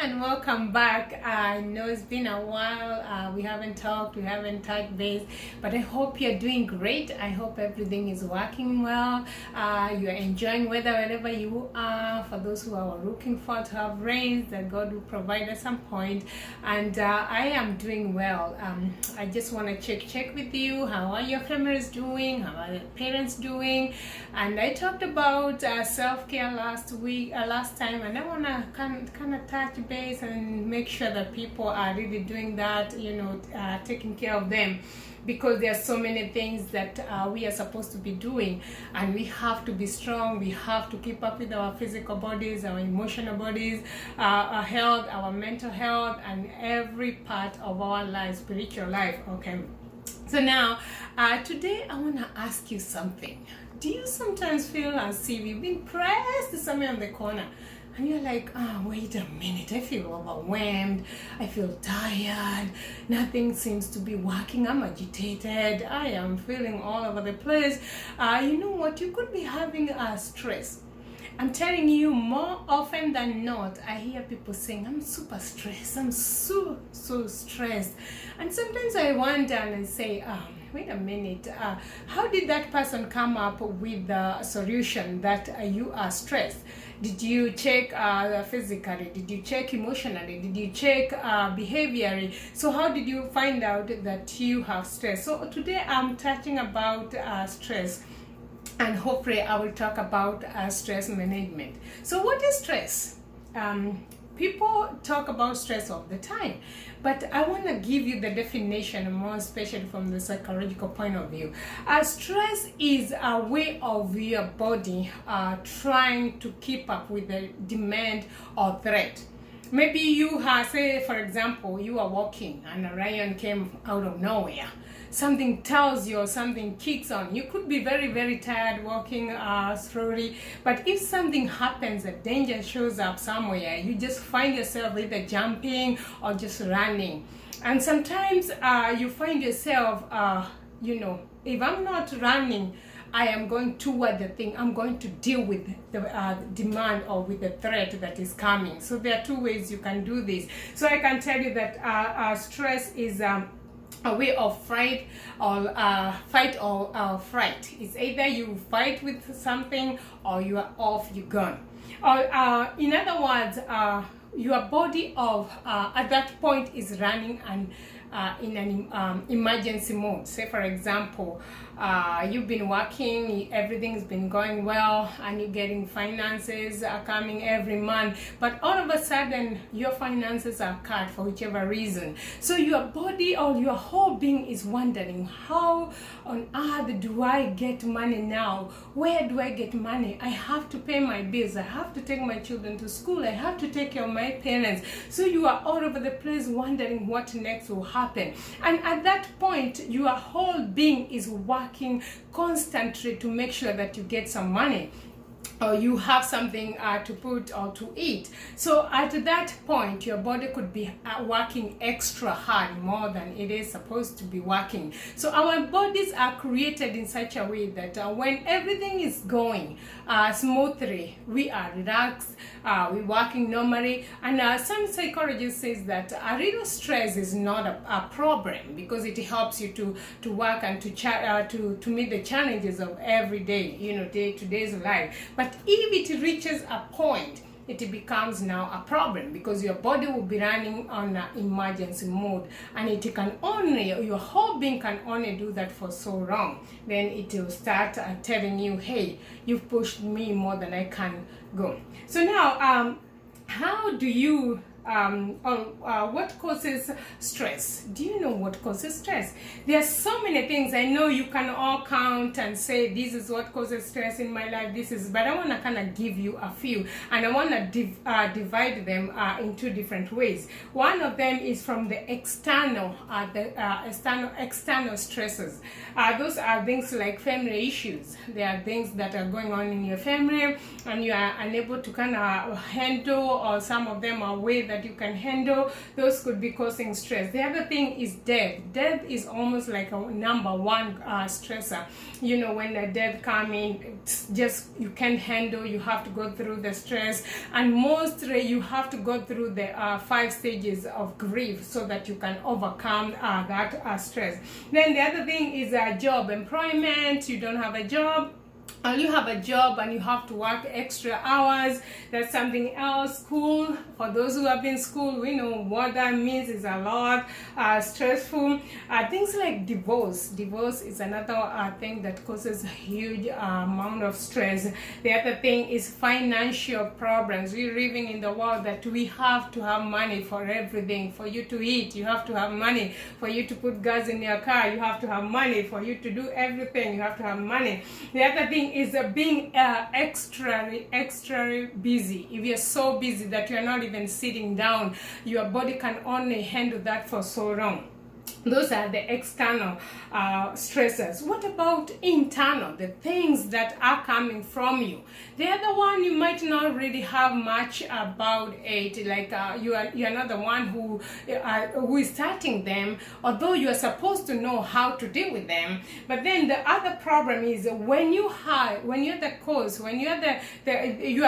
and welcome back. I know it's been a while. We haven't talked, we haven't touched base, but I hope you're doing great. I hope everything is working well. You're enjoying weather wherever you are. For those who are looking for to have rains, that God will provide at some point. And I am doing well. I just want to check with you. How are your families doing? How are your parents doing? And I talked about self-care last time, and I want to kind of touch base and make sure that people are really doing that, taking care of them, because there are so many things that we are supposed to be doing, and we have to be strong. We have to keep up with our physical bodies, our emotional bodies, our health, our mental health, and every part of our life, spiritual life. Okay, so now today I want to ask you something. Do you sometimes feel as if you've been pressed somewhere on the corner and you're like, wait a minute, I feel overwhelmed, I feel tired, nothing seems to be working, I'm agitated, I am feeling all over the place. You know what, you could be having stress. I'm telling you, more often than not, I hear people saying, I'm super stressed, I'm so stressed. And sometimes I wonder and I say, wait a minute, how did that person come up with the solution that you are stressed? Did you check physically? Did you check emotionally? Did you check behaviorally? So how did you find out that you have stress? So today I'm touching about stress, and hopefully I will talk about stress management. So what is stress? People talk about stress all the time, but I want to give you the definition, more especially from the psychological point of view. Stress is a way of your body trying to keep up with the demand or threat. Maybe you have, say for example, you are walking and a lion came out of nowhere. Something tells you or something kicks on. You could be very tired walking slowly, but if something happens, a danger shows up somewhere, you just find yourself either jumping or just running. And sometimes you find yourself, if I'm not running, I am going toward the thing. I'm going to deal with the demand or with the threat that is coming. So there are two ways you can do this. So I can tell you that stress is a way of fight or fright. It's either you fight with something or you are off, you're gone. Or in other words, your body at that point is running and in an emergency mode. Say for example, you've been working, everything's been going well, and you're getting finances coming every month, but all of a sudden your finances are cut for whichever reason. So your body or your whole being is wondering, how on earth do I get money now? Where do I get money? I have to pay my bills, I have to take my children to school, I have to take care of my parents. So you are all over the place wondering what next will happen. And at that point, your whole being is working constantly to make sure that you get some money, or you have something to put or to eat. So at that point, your body could be working extra hard, more than it is supposed to be working. So our bodies are created in such a way that when everything is going smoothly, we are relaxed, we're working normally. And some psychologists says that a little stress is not a problem, because it helps you to work and to meet the challenges of every day, day-to-day's life. But if it reaches a point, it becomes now a problem, because your body will be running on emergency mode, and your whole being can only do that for so long. Then it will start telling you, hey, you've pushed me more than I can go. So now, how do you what causes stress? Do you know what causes stress? There are so many things. I know you can all count and say, this is what causes stress in my life, but I want to kind of give you a few, and I want to divide them in two different ways. One of them is from the external stresses. Those are things like family issues. There are things that are going on in your family, and you are unable to kind of handle, or some of them are way that that you can handle, those could be causing stress. The other thing is death. Death is almost like a number one stressor. You know, when a death comes in, it's just you can't handle, you have to go through the stress, and mostly you have to go through the 5 stages of grief so that you can overcome that stress. Then the other thing is job, employment. You don't have a job, and you have a job and you have to work extra hours. That's something else. School, for those who have been in school, we know what that means. Is a lot stressful. Things like divorce is another thing that causes a huge amount of stress. The other thing is financial problems. We're living in the world that we have to have money for everything. For you to eat, you have to have money. For you to put gas in your car, you have to have money. For you to do everything, you have to have money. The other thing is being extra busy. If you're so busy that you're not even sitting down, your body can only handle that for so long. Those are the external stressors. What about internal, the things that are coming from you? The other one, you might not really have much about it, like you're not the one who is starting them, although you are supposed to know how to deal with them. But then the other problem is when you're the cause, when you're you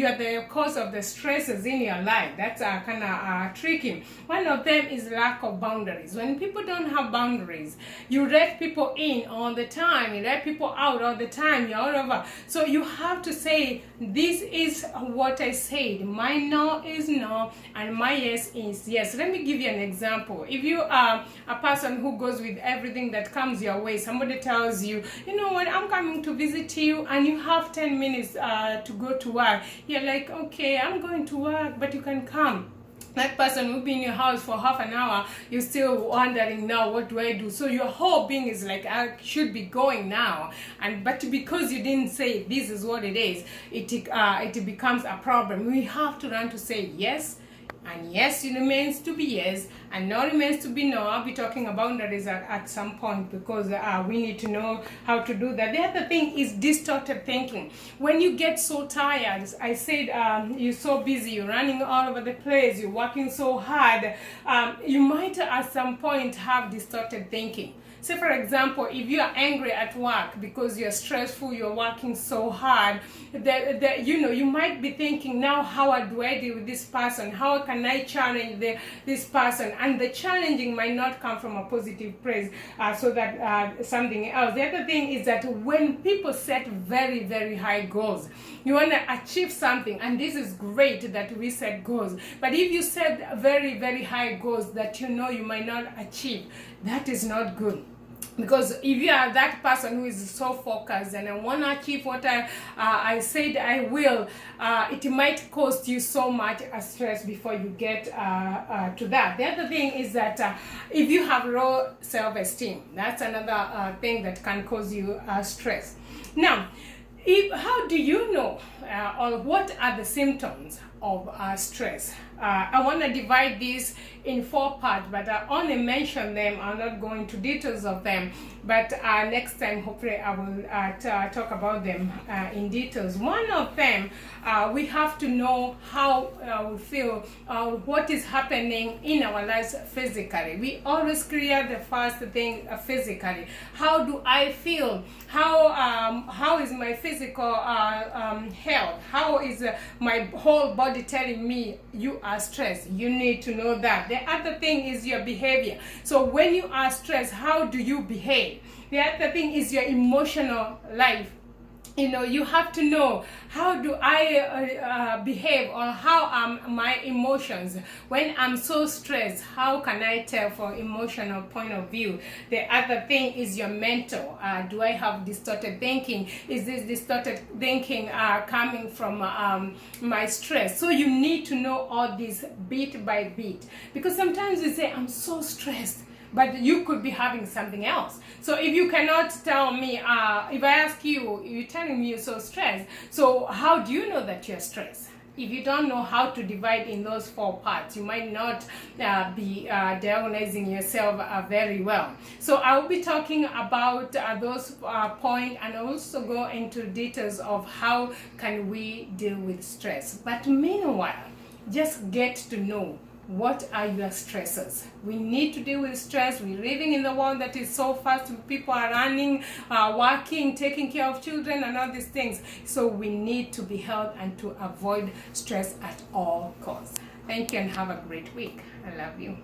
are the cause of the stresses in your life. That's kind of tricky. One of them is lack of boundaries. When people don't have boundaries, you let people in all the time, you let people out all the time, you're all over. So you have to say, this is what I said. My no is no, and my yes is yes. Let me give you an example. If you are a person who goes with everything that comes your way, somebody tells you, you know what, I'm coming to visit you, and you have 10 minutes to go to work. You're like, okay, I'm going to work, but you can come. That person will be in your house for half an hour, you're still wondering, now what do I do? So your whole being is like, I should be going now, but because you didn't say this is what it is, it becomes a problem. We have to learn to say yes, and yes remains to be yes, and no remains to be no. I'll be talking about boundaries at some point, because we need to know how to do that. The other thing is distorted thinking. When you get so tired, I said you're so busy, you're running all over the place, you're working so hard, you might at some point have distorted thinking. Say, for example, if you are angry at work because you're stressful, you're working so hard, you might be thinking, now how do I deal with this person? How can I challenge this person? And the challenging might not come from a positive place, so that something else. The other thing is that when people set very, very high goals, you want to achieve something, and this is great that we set goals. But if you set very, very high goals that you know you might not achieve, that is not good. Because if you are that person who is so focused and I want to achieve what I said I will, it might cost you so much stress before you get to that. The other thing is that if you have low self-esteem, that's another thing that can cause you stress. Now, how do you know or what are the symptoms of stress? I want to divide this in 4 parts, but I only mention them. I'm not going into details of them, but next time hopefully I will talk about them in details. One of them, we have to know how we feel, what is happening in our lives physically. We always clear the first thing physically. How do I feel? How is my physical health? How is my whole body telling me you are stressed? You need to know that. The other thing is your behavior. So when you are stressed, how do you behave? The other thing is your emotional life. You have to know, how do I behave, or how are my emotions when I'm so stressed? How can I tell from emotional point of view? The other thing is your mental. Do I have distorted thinking? Is this distorted thinking coming from my stress? So you need to know all this bit by bit, because sometimes we say, I'm so stressed, but you could be having something else. So if you cannot tell me, if I ask you, you're telling me you're so stressed, so how do you know that you're stressed? If you don't know how to divide in those 4 parts, you might not be diagnosing yourself very well. So I will be talking about those points, and also go into details of how can we deal with stress. But meanwhile, just get to know what are your stressors. We need to deal with stress. We're living in the world that is so fast. People are running, working, taking care of children and all these things. So we need to be healthy and to avoid stress at all costs. Thank you and have a great week. I love you.